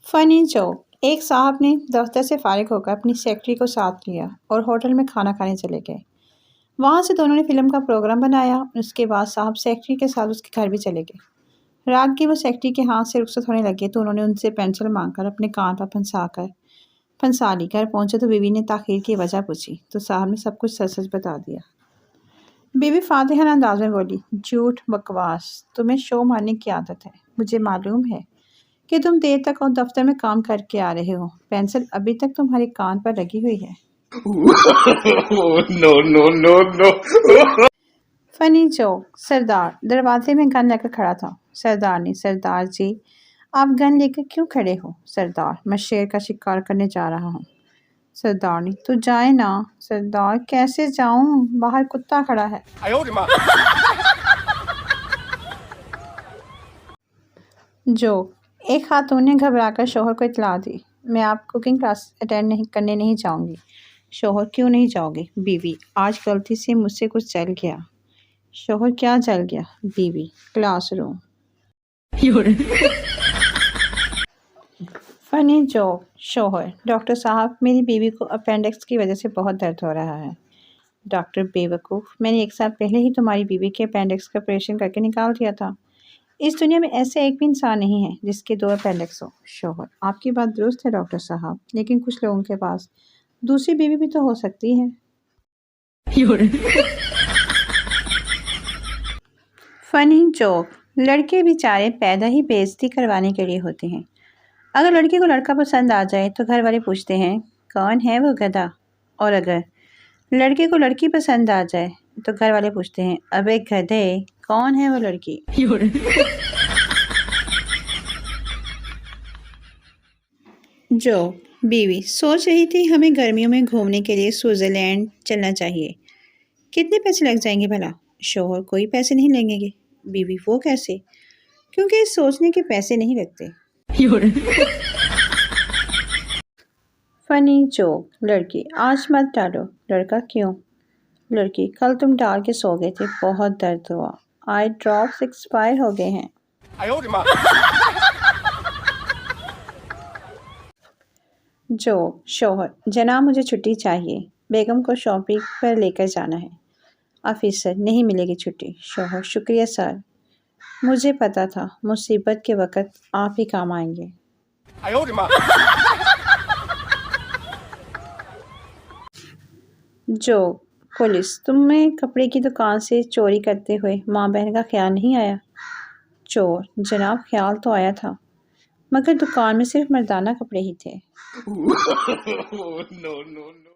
فنی جوک۔ ایک صاحب نے دفتر سے فارغ ہو کر اپنی سیکرٹری کو ساتھ لیا اور ہوٹل میں کھانا کھانے چلے گئے۔ وہاں سے دونوں نے فلم کا پروگرام بنایا اور اس کے بعد صاحب سیکرٹری کے ساتھ اس کے گھر بھی چلے گئے۔ رات کی وہ سیکرٹری کے ہاتھ سے رخصت ہونے لگے تو انہوں نے ان سے پینسل مانگ کر اپنے کان پر پھنسا لی۔ گھر پہنچے تو بیوی نے تاخیر کی وجہ پوچھی تو صاحب نے سب کچھ سچ سچ بتا دیا۔ بیوی فاتحانہ انداز میں بولی، جھوٹ بکواس، تمہیں شو مارنے کی عادت ہے۔ مجھے معلوم ہے کہ تم دیر تک اور دفتر میں کام کر کے آ رہے ہو، پینسل ابھی تک تمہارے کان پر لگی ہوئی ہے۔ No. فنی جوک۔ سردار دروازے میں گن لے کر کھڑا تھا۔ سردار نے، سردار جی آپ گن لے کر کیوں کھڑے ہو؟ سردار، میں شیر کا شکار کرنے جا رہا ہوں۔ سردار نے، تو جائے نا۔ سردار، کیسے جاؤں؟ باہر کتا کھڑا ہے۔ جوک۔ ایک خاتون نے گھبرا کر شوہر کو اطلاع دی، میں آپ کوکنگ کلاس اٹینڈ کرنے نہیں جاؤں گی۔ شوہر، کیوں نہیں جاؤ گے؟ بیوی، آج غلطی سے مجھ سے کچھ جل گیا۔ شوہر، کیا جل گیا؟ بیوی، کلاس روم۔ فنی جوک۔ شوہر، ڈاکٹر صاحب میری بیوی کو اپینڈکس کی وجہ سے بہت درد ہو رہا ہے۔ ڈاکٹر، بے وقوف، میں نے 1 سال پہلے ہی تمہاری بیوی کے اپینڈکس کا آپریشن کر کے نکال دیا تھا۔ اس دنیا میں ایسے ایک بھی انسان نہیں ہے جس کے 2 اپینڈکس ہو۔ شوہر، آپ کی بات درست ہے ڈاکٹر صاحب، لیکن کچھ لوگوں کے پاس دوسری بیوی بھی تو ہو سکتی ہے۔ فنی جوک۔ لڑکے بیچارے پیدا ہی بے عزتی کروانے کے لیے ہوتے ہیں۔ اگر لڑکی کو لڑکا پسند آ جائے تو گھر والے پوچھتے ہیں کون ہے وہ گدھا، اور اگر لڑکے کو لڑکی پسند آ جائے تو گھر والے پوچھتے ہیں ابے گدھے کون ہے وہ لڑکی۔ جو بیوی سوچ رہی تھی ہمیں گرمیوں میں گھومنے کے لیے سوئٹزرلینڈ چلنا چاہیے، کتنے پیسے لگ جائیں گے بھلا؟ شوہر، کوئی پیسے نہیں لگیں گے۔ بیوی، وہ کیسے؟ کیونکہ سوچنے کے پیسے نہیں لگتے۔ فنی جوک۔ لڑکی، آج مت ڈالو۔ لڑکا، کیوں؟ لڑکی، کل تم ڈال کے سو گئے تھے، بہت درد ہوا، آئی ڈراپس ایکسپائر ہو گئے ہیں۔ جوک۔ شوہر، جناب مجھے چھٹی چاہیے، بیگم کو شاپنگ پر لے کر جانا ہے۔ آفیسر، نہیں ملے گی چھٹی۔ شوہر، شکریہ سر، مجھے پتا تھا مصیبت کے وقت آپ ہی کام آئیں گے۔ جوک۔ پولیس، تمہیں کپڑے کی دکان سے چوری کرتے ہوئے ماں بہن کا خیال نہیں آیا؟ چور، جناب خیال تو آیا تھا مگر دکان میں صرف مردانہ کپڑے ہی تھے۔